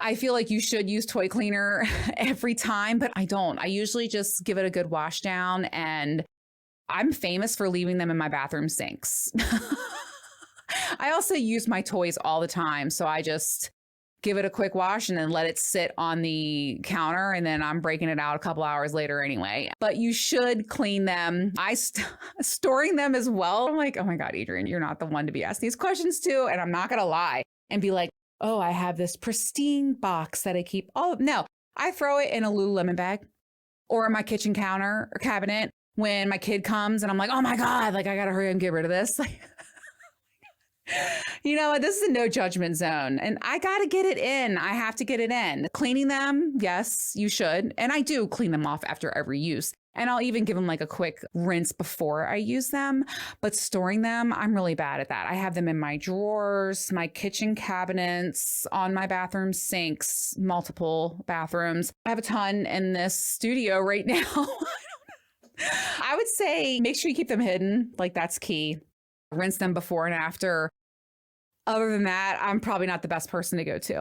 I feel like you should use toy cleaner every time, but I don't. I usually just give it a good wash down, and I'm famous for leaving them in my bathroom sinks. I also use my toys all the time, so I just give it a quick wash and then let it sit on the counter, and then I'm breaking it out a couple hours later anyway. But you should clean them. Storing them as well. I'm like, oh my God, Adrienne, you're not the one to be asked these questions to. And I'm not going to lie and be like, oh, I have this pristine box that I keep. Oh, no, I throw it in a Lululemon bag or in my kitchen counter or cabinet when my kid comes and I'm like, oh my God, like I got to hurry and get rid of this. Like, you know what? This is a no judgment zone and I got to get it in. I have to get it in. Cleaning them, yes, you should. And I do clean them off after every use. And I'll even give them like a quick rinse before I use them. But storing them, I'm really bad at that. I have them in my drawers, my kitchen cabinets, on my bathroom sinks, multiple bathrooms. I have a ton in this studio right now. I would say make sure you keep them hidden. Like that's key. Rinse them before and after. Other than that, I'm probably not the best person to go to.